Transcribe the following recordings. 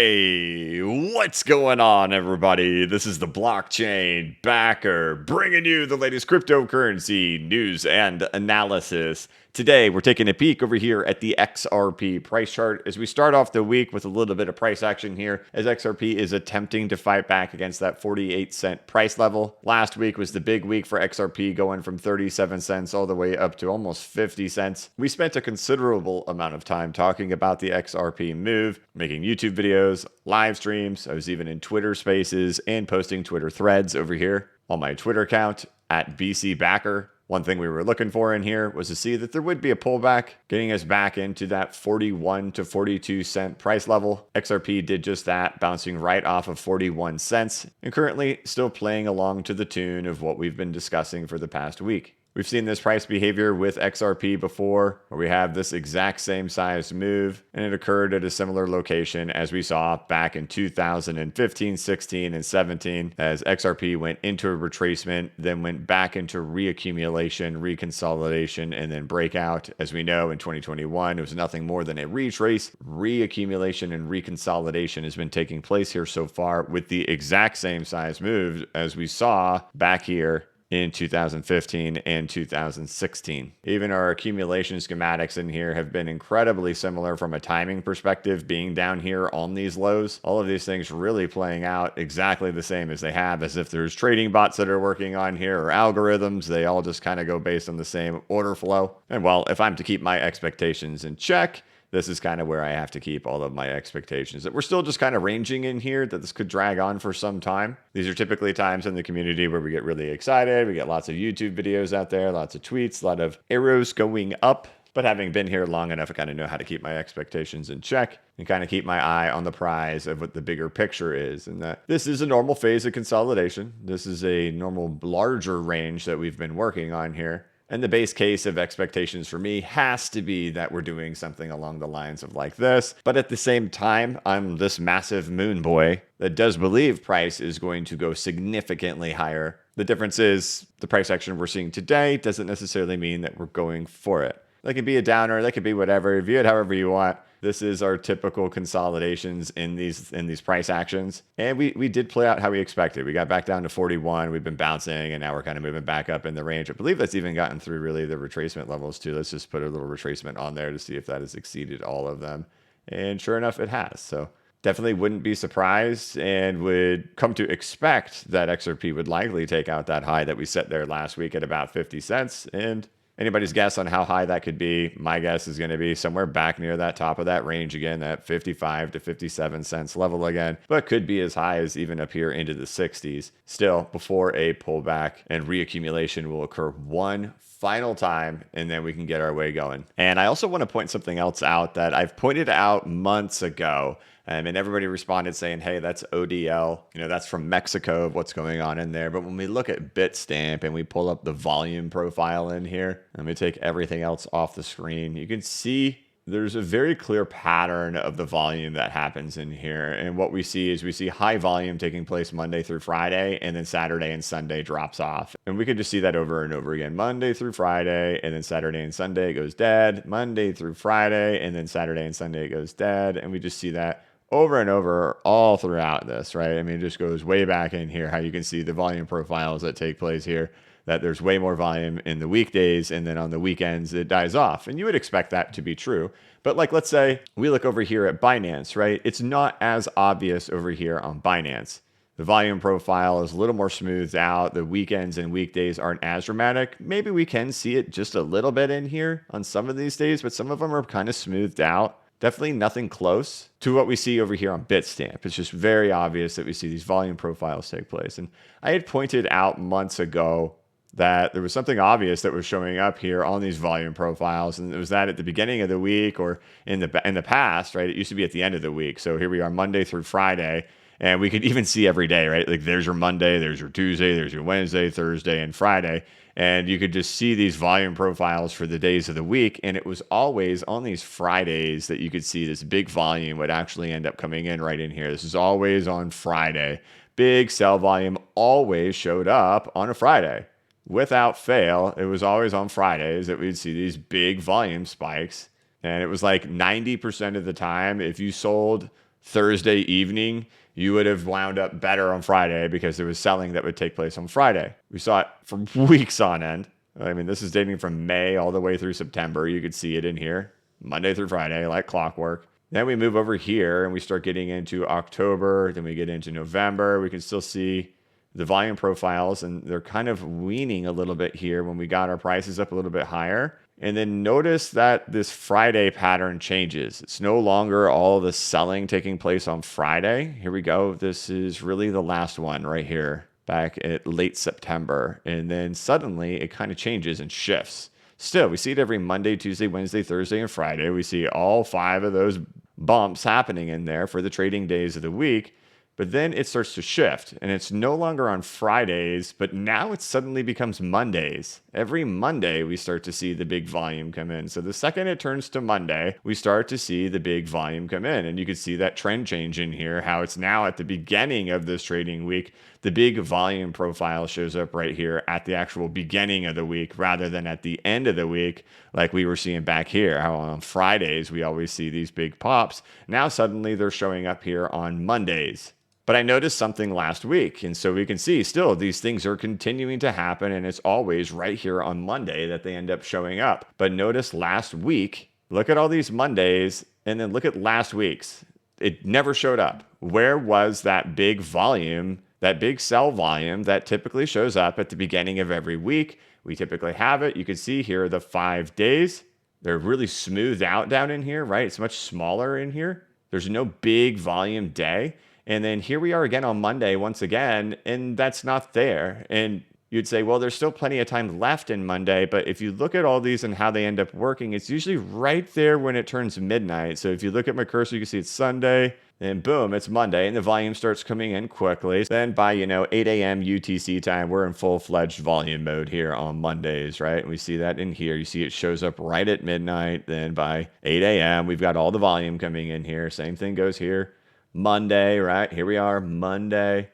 Hey, what's going on, everybody? This is the blockchain backer bringing you the latest cryptocurrency news and analysis. Today, we're taking a peek over here at the XRP price chart as we start off the week with a little bit of price action here as XRP is attempting to fight back against that 48-cent price level. Last week was the big week for XRP, going from 37 cents all the way up to almost 50 cents. We spent a considerable amount of time talking about the XRP move, making YouTube videos, live streams. I was even in Twitter spaces and posting Twitter threads over here on my Twitter account at BCBacker. One thing we were looking for in here was to see that there would be a pullback, getting us back into that 41 to 42 cent price level. XRP did just that, bouncing right off of 41 cents, and currently still playing along to the tune of what we've been discussing for the past week. We've seen this price behavior with XRP before, where we have this exact same size move, and it occurred at a similar location as we saw back in 2015, 16, and 17, as XRP went into a retracement, then went back into reaccumulation, reconsolidation, and then breakout. As we know, in 2021, it was nothing more than a retrace. Reaccumulation and reconsolidation has been taking place here so far with the exact same size move as we saw back here in 2015 and 2016. Even our accumulation schematics in here have been incredibly similar from a timing perspective, being down here on these lows. All of these things really playing out exactly the same as they have, as if there's trading bots that are working on here or algorithms. They all just kind of go based on the same order flow. And well, if I'm to keep my expectations in check, this is kind of where I have to keep all of my expectations, that we're still just kind of ranging in here, that this could drag on for some time. These are typically times in the community where we get really excited. We get lots of YouTube videos out there, lots of tweets, a lot of arrows going up. But having been here long enough, I kind of know how to keep my expectations in check and kind of keep my eye on the prize of what the bigger picture is. And that this is a normal phase of consolidation. This is a normal larger range that we've been working on here. And the base case of expectations for me has to be that we're doing something along the lines of like this. But at the same time, I'm this massive moon boy that does believe price is going to go significantly higher. The difference is the price action we're seeing today doesn't necessarily mean that we're going for it. That could be a downer, that could be whatever. View it however you want. This is our typical consolidations in these price actions. And we did play out how we expected. We got back down to 41. We've been bouncing, and now we're kind of moving back up in the range. I believe that's even gotten through really the retracement levels too. Let's just put a little retracement on there to see if that has exceeded all of them. And sure enough, it has. So definitely wouldn't be surprised and would come to expect that XRP would likely take out that high that we set there last week at about 50 cents. And anybody's guess on how high that could be, my guess is going to be somewhere back near that top of that range again, that 55 to 57 cents level again, but could be as high as even up here into the 60s. Still, before a pullback and reaccumulation will occur one final time, and then we can get our way going. And I also want to point something else out that I've pointed out months ago. And everybody responded saying, hey, that's ODL. That's from Mexico of what's going on in there. But when we look at Bitstamp and we pull up the volume profile in here, let me take everything else off the screen. You can see there's a very clear pattern of the volume that happens in here. And what we see is we see high volume taking place Monday through Friday, and then Saturday and Sunday drops off. And we could just see that over and over again. Monday through Friday, and then Saturday and Sunday it goes dead. Monday through Friday, and then Saturday and Sunday it goes dead. And we just see that over and over all throughout this, right? I mean, it just goes way back in here, how you can see the volume profiles that take place here, that there's way more volume in the weekdays, and then on the weekends it dies off. And you would expect that to be true. But like, let's say we look over here at Binance, right? It's not as obvious over here on Binance. The volume profile is a little more smoothed out. The weekends and weekdays aren't as dramatic. Maybe we can see it just a little bit in here on some of these days, but some of them are kind of smoothed out. Definitely nothing close to what we see over here on Bitstamp. It's just very obvious that we see these volume profiles take place. And I had pointed out months ago that there was something obvious that was showing up here on these volume profiles. And it was that at the beginning of the week, or in the past, right? It used to be at the end of the week. So here we are Monday through Friday. And we could even see every day, right? Like there's your Monday, there's your Tuesday, there's your Wednesday, Thursday, and Friday. And you could just see these volume profiles for the days of the week. And it was always on these Fridays that you could see this big volume would actually end up coming in right in here. This is always on Friday. Big sell volume always showed up on a Friday. Without fail, it was always on Fridays that we'd see these big volume spikes. And it was like 90% of the time, if you sold Thursday evening, you would have wound up better on Friday because there was selling that would take place on Friday. We saw it for weeks on end. I mean, this is dating from May all the way through September. You could see it in here, Monday through Friday, like clockwork. Then we move over here and we start getting into October. Then we get into November. We can still see the volume profiles, and they're kind of weaning a little bit here when we got our prices up a little bit higher. And then notice that this Friday pattern changes. It's no longer all the selling taking place on Friday. Here we go. This is really the last one right here, back at late September. And then suddenly it kind of changes and shifts. Still, we see it every Monday, Tuesday, Wednesday, Thursday, and Friday. We see all 5 of those bumps happening in there for the trading days of the week. But then it starts to shift, and it's no longer on Fridays, but now it suddenly becomes Mondays. Every Monday, we start to see the big volume come in. So the second it turns to Monday, we start to see the big volume come in. And you can see that trend change in here, how it's now at the beginning of this trading week. The big volume profile shows up right here at the actual beginning of the week rather than at the end of the week, like we were seeing back here. How on Fridays, we always see these big pops. Now suddenly they're showing up here on Mondays. But I noticed something last week, and so we can see still these things are continuing to happen, and it's always right here on Monday that they end up showing up. But notice last week, look at all these Mondays, and then look at last week's. It never showed up. Where was that big volume, that big sell volume that typically shows up at the beginning of every week? We typically have it. You can see here the 5 days. They're really smoothed out down in here, right? It's much smaller in here. There's no big volume day. And then here we are again on Monday once again, and that's not there. And you'd say, well, there's still plenty of time left in Monday. But if you look at all these and how they end up working, it's usually right there when it turns midnight. So if you look at my cursor, you can see it's Sunday, and boom, it's Monday, and the volume starts coming in quickly. Then by, 8 a.m. UTC time, we're in full-fledged volume mode here on Mondays, right? And we see that in here. You see it shows up right at midnight. Then by 8 a.m., we've got all the volume coming in here. Same thing goes here. Monday, right? Here we are, Monday,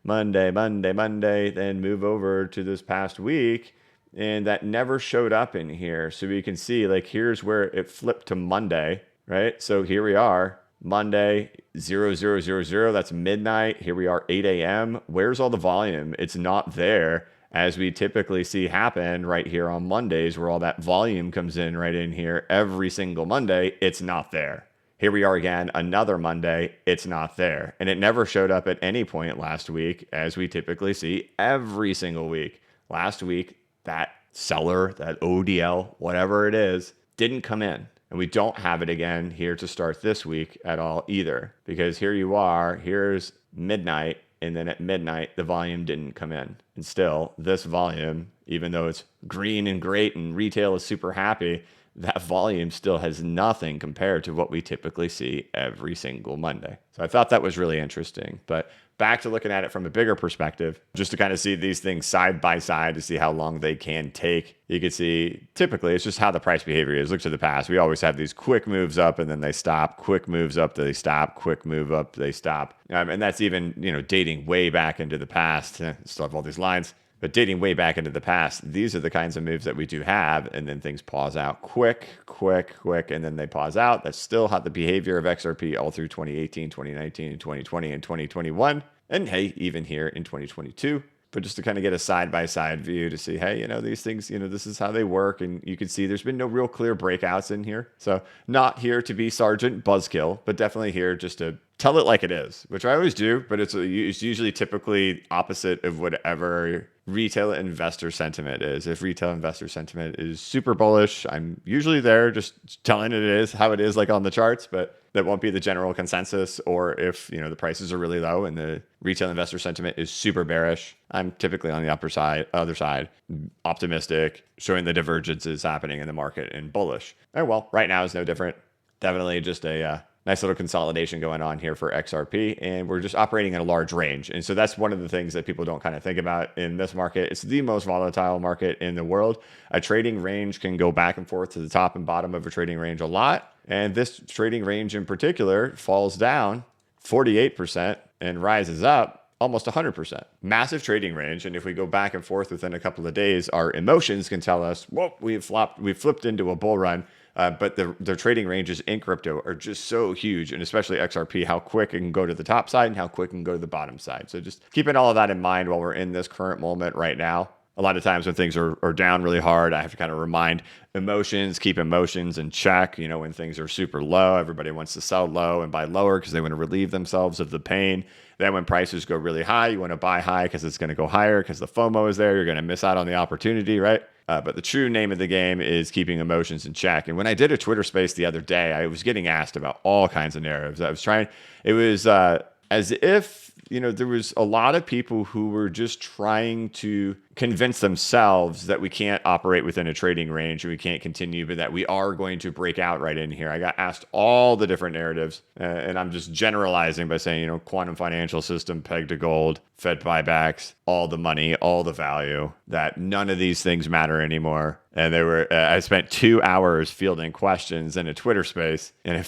then move over to this past week, and that never showed up in here. So we can see, like, here's where it flipped to Monday, right? So here we are, Monday, 0000, that's midnight. Here we are, 8 a.m. Where's all the volume? It's not there, as we typically see happen right here on Mondays, where all that volume comes in right in here every single Monday. It's not there. Here we are again, another Monday, it's not there. And it never showed up at any point last week, as we typically see every single week. Last week, that seller, that ODL, whatever it is, didn't come in. And we don't have it again here to start this week at all either. Because here you are, here's midnight, and then at midnight, the volume didn't come in. And still, this volume, even though it's green and great and retail is super happy, that volume still has nothing compared to what we typically see every single Monday. So I thought that was really interesting. But back to looking at it from a bigger perspective, just to kind of see these things side by side to see how long they can take. You can see typically it's just how the price behavior is. Look to the past. We always have these quick moves up and then they stop, quick moves up, they stop, quick move up, they stop. And that's even, dating way back into the past. Still have all these lines. But dating way back into the past, these are the kinds of moves that we do have, and then things pause out quick, and then they pause out. That's still how the behavior of XRP all through 2018, 2019, and 2020, and 2021, and hey, even here in 2022. But just to kind of get a side-by-side view to see, hey, these things, this is how they work. And you can see there's been no real clear breakouts in here. So not here to be Sergeant Buzzkill, but definitely here just to tell it like it is, which I always do. But it's usually typically opposite of whatever retail investor sentiment is. If retail investor sentiment is super bullish, I'm usually there just telling it is how it is, like on the charts, but that won't be the general consensus. Or if, the prices are really low and the retail investor sentiment is super bearish, I'm typically on the other side, optimistic, showing the divergences happening in the market and bullish. And well, right now is no different. Definitely just a nice little consolidation going on here for XRP, and we're just operating in a large range. And so that's one of the things that people don't kind of think about in this market. It's the most volatile market in the world. A trading range can go back and forth to the top and bottom of a trading range a lot. And this trading range in particular falls down 48% and rises up almost 100%. Massive trading range. And if we go back and forth within a couple of days, our emotions can tell us, well, we've flipped into a bull run But their trading ranges in crypto are just so huge, and especially XRP, how quick it can go to the top side and how quick it can go to the bottom side. So just keeping all of that in mind while we're in this current moment right now. A lot of times when things are down really hard, I have to kind of remind emotions, keep emotions in check. You know, when things are super low, everybody wants to sell low and buy lower because they want to relieve themselves of the pain. Then when prices go really high, you want to buy high because it's going to go higher because the FOMO is there. You're going to miss out on the opportunity, right? But the true name of the game is keeping emotions in check. And when I did a Twitter space the other day, I was getting asked about all kinds of narratives. It was as if, you know, there was a lot of people who were just trying to convince themselves that we can't operate within a trading range and we can't continue, but that we are going to break out right in here. I got asked all the different narratives, and I'm just generalizing by saying, you know, quantum financial system pegged to gold, Fed buybacks, all the money, all the value, that none of these things matter anymore. And I spent 2 hours fielding questions in a Twitter space. And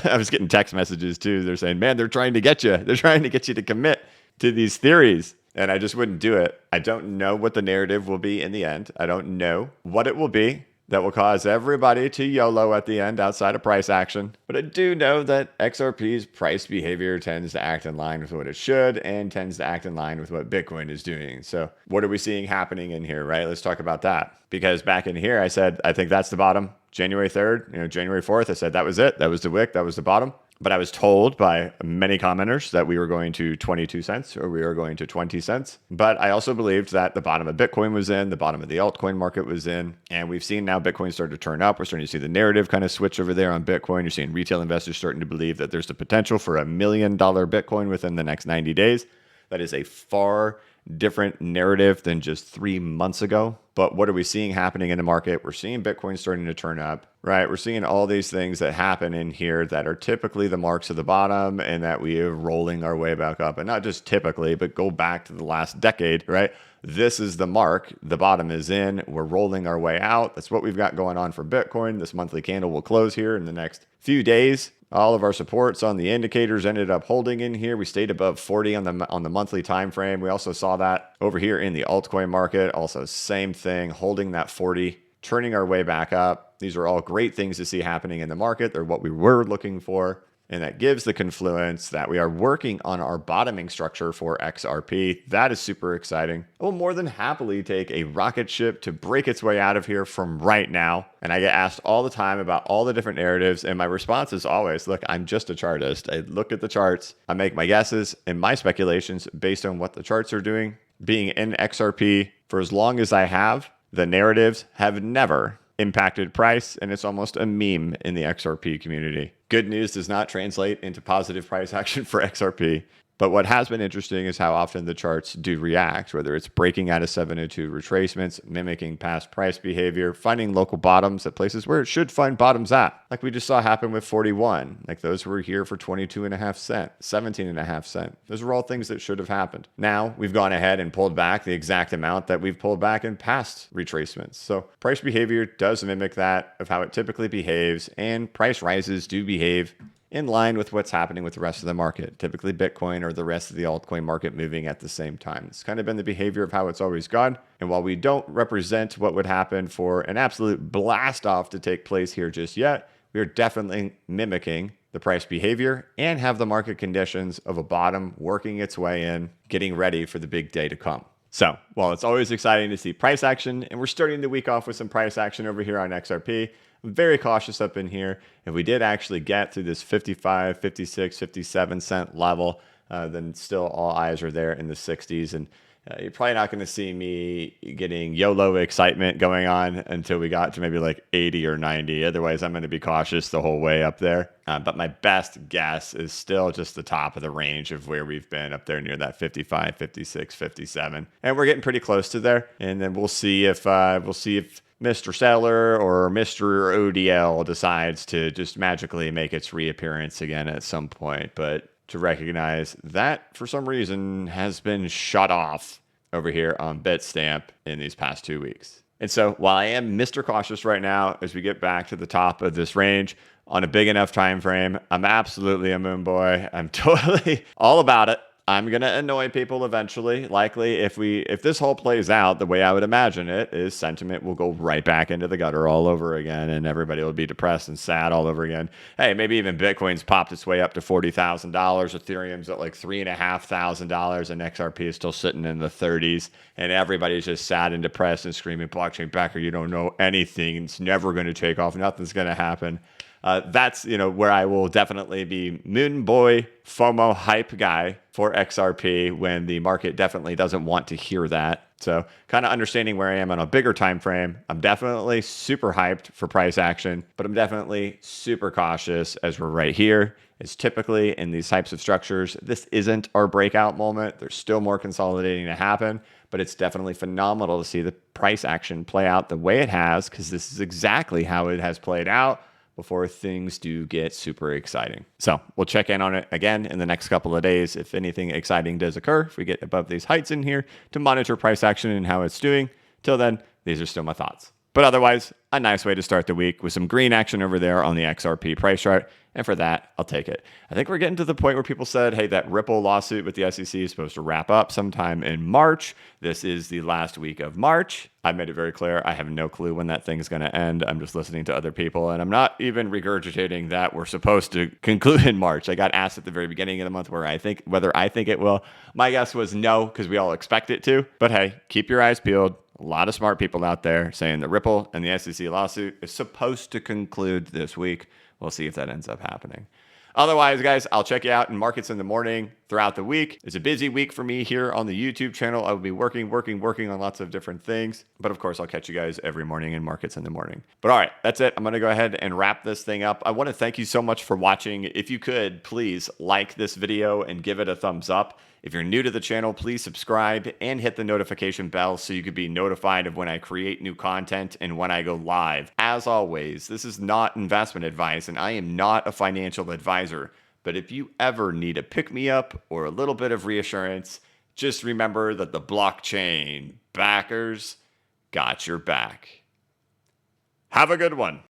I was getting text messages too. They're saying, man, they're trying to get you. They're trying to get you to commit to these theories. And I just wouldn't do it. I don't know what the narrative will be in the end. I don't know what it will be that will cause everybody to YOLO at the end outside of price action. But I do know that XRP's price behavior tends to act in line with what it should and tends to act in line with what Bitcoin is doing. So what are we seeing happening in here, right? Let's talk about that. Because back in here, I said, I think that's the bottom. January 3rd, January 4th, I said that was it. That was the wick. That was the bottom. But I was told by many commenters that we were going to 22 cents or we were going to 20 cents. But I also believed that the bottom of Bitcoin was in, the bottom of the altcoin market was in. And we've seen now Bitcoin start to turn up. We're starting to see the narrative kind of switch over there on Bitcoin. You're seeing retail investors starting to believe that there's the potential for $1 million Bitcoin within the next 90 days. That is a far different narrative than just 3 months ago. But what are we seeing happening in the market? We're seeing Bitcoin starting to turn up, right? We're seeing all these things that happen in here that are typically the marks of the bottom and that we are rolling our way back up. And not just typically, but go back to the last decade, right? This is the mark. The bottom is in. We're rolling our way out. That's what we've got going on for Bitcoin. This monthly candle will close here in the next few days. All of our supports on the indicators ended up holding in here. We stayed above 40 on the monthly time frame. We also saw that over here in the altcoin market. Also, same thing, holding that 40, turning our way back up. These are all great things to see happening in the market. They're what we were looking for. And that gives the confluence that we are working on our bottoming structure for XRP. That is super exciting. I will more than happily take a rocket ship to break its way out of here from right now. And I get asked all the time about all the different narratives. And my response is always, look, I'm just a chartist. I look at the charts. I make my guesses and my speculations based on what the charts are doing. Being in XRP for as long as I have, the narratives have never impacted price, and it's almost a meme in the XRP community. Good news does not translate into positive price action for XRP. But what has been interesting is how often the charts do react, whether it's breaking out of 702 retracements, mimicking past price behavior, finding local bottoms at places where it should find bottoms at. Like we just saw happen with 41. Like those were here for 22.5 cents, 17.5 cents. Those were all things that should have happened. Now we've gone ahead and pulled back the exact amount that we've pulled back in past retracements. So price behavior does mimic that of how it typically behaves, and price rises do behave in line with what's happening with the rest of the market, typically Bitcoin or the rest of the altcoin market moving at the same time. It's kind of been the behavior of how it's always gone. And while we don't represent what would happen for an absolute blast off to take place here just yet, we are definitely mimicking the price behavior and have the market conditions of a bottom working its way in, getting ready for the big day to come. So while it's always exciting to see price action, and we're starting the week off with some price action over here on XRP, I'm very cautious up in here. If we did actually get through this 55, 56, 57 cent level, then still all eyes are there in the 60s. And you're probably not going to see me getting YOLO excitement going on until we got to maybe like 80 or 90. Otherwise, I'm going to be cautious the whole way up there. But my best guess is still just the top of the range of where we've been up there near that 55, 56, 57. And we're getting pretty close to there. And then we'll see if Mr. Seller or Mr. ODL decides to just magically make its reappearance again at some point. But to recognize that for some reason has been shut off over here on Bitstamp in these past 2 weeks. And so while I am Mr. Cautious right now, as we get back to the top of this range on a big enough time frame, I'm absolutely a moon boy. I'm totally all about it. I'm gonna annoy people eventually. Likely, if this whole plays out the way I would imagine it, is sentiment will go right back into the gutter all over again, and everybody will be depressed and sad all over again. Hey, maybe even Bitcoin's popped its way up to $40,000. Ethereum's at like $3,500, and XRP is still sitting in the 30s, and everybody's just sad and depressed and screaming, "Blockchain backer, you don't know anything. It's never going to take off. Nothing's going to happen." That's where I will definitely be moon boy FOMO hype guy for XRP when the market definitely doesn't want to hear that. So kind of understanding where I am on a bigger time frame. I'm definitely super hyped for price action, but I'm definitely super cautious as we're right here. It's typically in these types of structures, this isn't our breakout moment. There's still more consolidating to happen, but it's definitely phenomenal to see the price action play out the way it has, because this is exactly how it has played out before things do get super exciting. So we'll check in on it again in the next couple of days if anything exciting does occur, if we get above these heights in here, to monitor price action and how it's doing. Till then, these are still my thoughts. But otherwise, a nice way to start the week with some green action over there on the XRP price chart. And for that, I'll take it. I think we're getting to the point where people said, hey, that Ripple lawsuit with the SEC is supposed to wrap up sometime in March. This is the last week of March. I made it very clear. I have no clue when that thing's going to end. I'm just listening to other people, and I'm not even regurgitating that we're supposed to conclude in March. I got asked at the very beginning of the month whether I think it will. My guess was no, because we all expect it to. But hey, keep your eyes peeled. A lot of smart people out there saying the Ripple and the SEC lawsuit is supposed to conclude this week. We'll see if that ends up happening. Otherwise, guys, I'll check you out in markets in the morning throughout the week. It's a busy week for me here on the YouTube channel. I will be working on lots of different things. But of course, I'll catch you guys every morning in markets in the morning. But all right, that's it. I'm going to go ahead and wrap this thing up. I want to thank you so much for watching. If you could, please like this video and give it a thumbs up. If you're new to the channel, please subscribe and hit the notification bell so you could be notified of when I create new content and when I go live. As always, this is not investment advice, and I am not a financial advisor. But if you ever need a pick-me-up or a little bit of reassurance, just remember that the blockchain backers got your back. Have a good one.